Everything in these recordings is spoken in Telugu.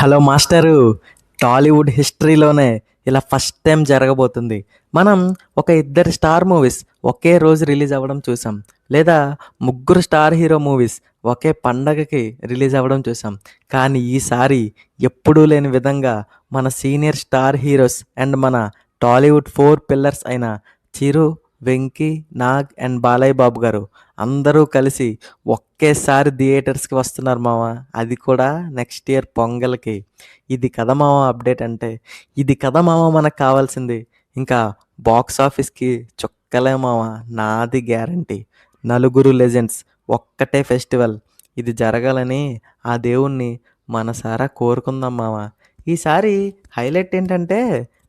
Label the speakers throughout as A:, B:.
A: హలో మాస్టరు, టాలీవుడ్ హిస్టరీలోనే ఇలా ఫస్ట్ టైం జరగబోతుంది. మనం ఒక ఇద్దరు స్టార్ మూవీస్ ఒకే రోజు రిలీజ్ అవ్వడం చూసాం. లేదా ముగ్గురు స్టార్ హీరో మూవీస్ ఒకే పండగకి రిలీజ్ అవ్వడం చూసాం. కానీ ఈసారి ఎప్పుడూ లేని విధంగా మన సీనియర్ స్టార్ హీరోస్ అండ్ మన టాలీవుడ్ 4 పిల్లర్స్ అయిన చిరు, వెంకీ, నాగ్ అండ్ బాలయ్య బాబు గారు అందరూ కలిసి ఒకేసారి థియేటర్స్‌కి వస్తున్నారు మామ. అది కూడా నెక్స్ట్ ఇయర్ పొంగల్‌కి. ఇది కదా మామ అప్డేట్ అంటే. ఇది కదా మామ మనకు కావాల్సింది. ఇంకా బాక్స్ ఆఫీస్‌కి చుక్కలే మామ, నాది గ్యారంటీ. నలుగురు లెజెండ్స్ ఒక్కటే ఫెస్టివల్. ఇది జరగాలని ఆ దేవుణ్ణి మనసారా కోరుకుందాం మామ. ఈసారి హైలైట్ ఏంటంటే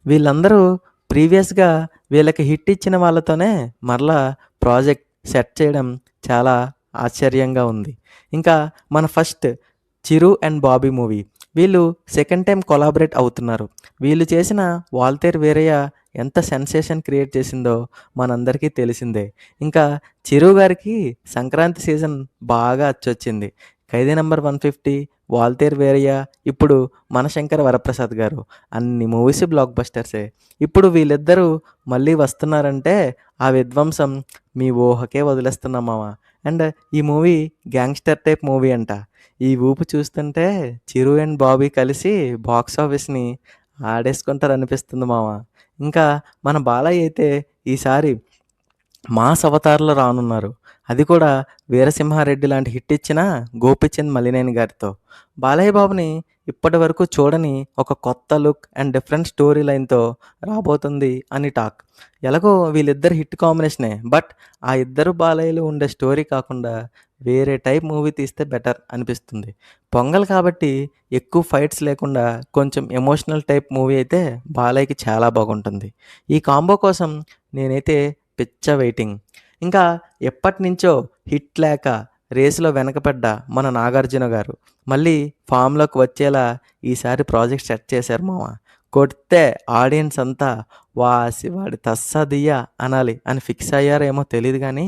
A: వీళ్ళందరూ ప్రీవియస్‌గా వీళ్ళకి హిట్ ఇచ్చిన వాళ్ళతోనే మరలా ప్రాజెక్ట్ సెట్ చేయడం చాలా ఆశ్చర్యంగా ఉంది. ఇంకా మన first 'Chiru and Bobby' movie. వీళ్ళు సెకండ్ టైం కొలాబరేట్ అవుతున్నారు. వీళ్ళు చేసిన 'వాల్తేరు వీరయ్య' ఎంత సెన్సేషన్ క్రియేట్ చేసిందో మనందరికీ తెలిసిందే. ఇంకా చిరు గారికి సంక్రాంతి సీజన్ బాగా అచ్చొచ్చింది. 'ఖైదీ నంబర్ 150', 'వాల్తేరు వీరయ్య', ఇప్పుడు 'మనశంకర వరప్రసాద్' గారు అన్ని మూవీస్ బ్లాక్ బస్టర్సే. ఇప్పుడు వీళ్ళిద్దరూ మళ్ళీ వస్తున్నారంటే ఆ విధ్వంసం మీ ఊహకే వదిలేస్తున్నాం మామ. అండ్ ఈ మూవీ గ్యాంగ్స్టర్ టైప్ మూవీ అంట. ఈ ఊపు చూస్తుంటే చిరు అండ్ బాబీ కలిసి బాక్స్ ఆఫీస్‌ని ఆడేసుకుంటారనిపిస్తుంది మామ. ఇంకా మన బాలయ్య అయితే ఈసారి మాస్ అవతార్‌లో రానున్నారు. అది కూడా 'వీరసింహారెడ్డి' లాంటి హిట్ ఇచ్చిన గోపీచంద్ మలినేని గారితో. బాలయ్య బాబుని ఇప్పటివరకు చూడని ఒక కొత్త లుక్ అండ్ డిఫరెంట్ స్టోరీ లైన్‌తో రాబోతుంది అని టాక్. ఎలాగో వీళ్ళిద్దరు హిట్ కాంబినేషనే. బట్ ఆ ఇద్దరు బాలయ్యలు ఉండే స్టోరీ కాకుండా వేరే టైప్ మూవీ తీస్తే బెటర్ అనిపిస్తుంది. పొంగల్ కాబట్టి ఎక్కువ ఫైట్స్ లేకుండా కొంచెం ఎమోషనల్ టైప్ మూవీ అయితే బాలయ్యకి చాలా బాగుంటుంది. ఈ కాంబో కోసం నేనైతే పిచ్చ వెయిటింగ్. ఇంకా ఎప్పటినుంచో హిట్ లేక రేసులో వెనకపడ్డ మన నాగార్జున గారు మళ్ళీ ఫామ్‌లోకి వచ్చేలా ఈసారి ప్రాజెక్ట్ సెట్ చేశారు మామ. కొడితే ఆడియన్స్ అంతా వాసి వాడి తస్సదియ్య అనాలి అని ఫిక్స్ అయ్యారేమో తెలీదు గానీ,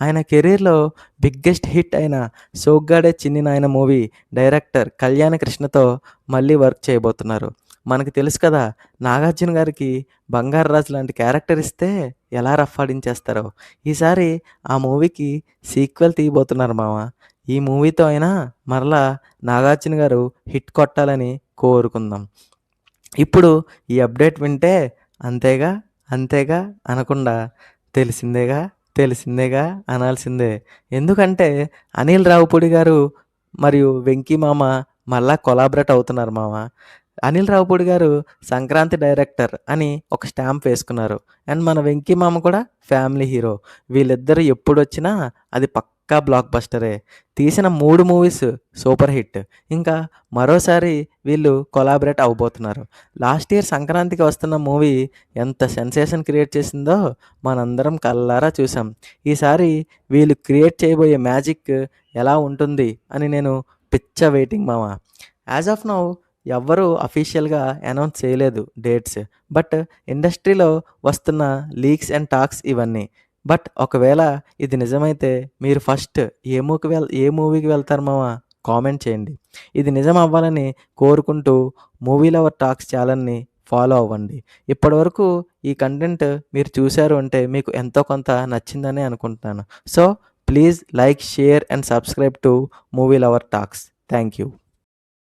A: ఆయన కెరీర్‌లో బిగ్గెస్ట్ హిట్ అయిన 'సోగ్గాడే చిన్ని నాయన' మూవీ డైరెక్టర్ కళ్యాణ్ కృష్ణతో మళ్ళీ వర్క్ చేయబోతున్నారు. మనకు తెలుసు కదా, నాగార్జున గారికి 'బంగారు రాజు' లాంటి క్యారెక్టర్ ఇస్తే ఎలా రఫ్ ఆడించేస్తారో. ఈసారి ఆ మూవీకి సీక్వెల్ తీయబోతున్నారు మామ. ఈ మూవీతో అయినా మరలా నాగార్జున గారు హిట్ కొట్టాలని కోరుకుందాం. ఇప్పుడు ఈ అప్డేట్ వింటే అంతేగా, అంతేగా అనకుండా తెలిసిందేగా, తెలిసిందేగా అనాల్సిందే. ఎందుకంటే అనిల్ రావిపూడి గారు మరియు వెంకీ మామ మళ్ళా కొలాబరేట్ అవుతున్నారు మామ. అనిల్ రావిపూడి గారు సంక్రాంతి డైరెక్టర్ అని ఒక స్టాంప్ వేసుకున్నారు. అండ్ మన వెంకీ మామ కూడా ఫ్యామిలీ హీరో. వీళ్ళిద్దరూ ఎప్పుడొచ్చినా అది పక్కా బ్లాక్ బస్టరే. తీసిన 3 మూవీస్ సూపర్ హిట్. ఇంకా మరోసారి వీళ్ళు కొలాబరేట్ అవ్వబోతున్నారు. లాస్ట్ ఇయర్ సంక్రాంతికి వస్తున్న మూవీ ఎంత సెన్సేషన్ క్రియేట్ చేసిందో మనందరం కళ్ళారా చూసాం. ఈసారి వీళ్ళు క్రియేట్ చేయబోయే మ్యాజిక్ ఎలా ఉంటుంది అని నేను పిచ్చ వెయిటింగ్ మామ. యాజ్ ఆఫ్ నౌ ఎవ్వరూ అఫీషియల్‌గా అనౌన్స్ చేయలేదు డేట్స్. బట్ ఇండస్ట్రీలో వస్తున్న లీక్స్ అండ్ టాక్స్ ఇవన్నీ. బట్ ఒకవేళ ఇది నిజమైతే మీరు ఫస్ట్ ఏ మూవీకి వెళ్తారు మామ? కామెంట్ చేయండి. ఇది నిజం అవ్వాలని కోరుకుంటూ మూవీ లవర్ టాక్స్ ఛానల్‌ని ఫాలో అవ్వండి. ఇప్పటివరకు ఈ కంటెంట్ మీరు చూసారు అంటే మీకు ఎంతో కొంత నచ్చిందనే అనుకుంటున్నాను. So please like, share and subscribe to movie lover talks. Thank you.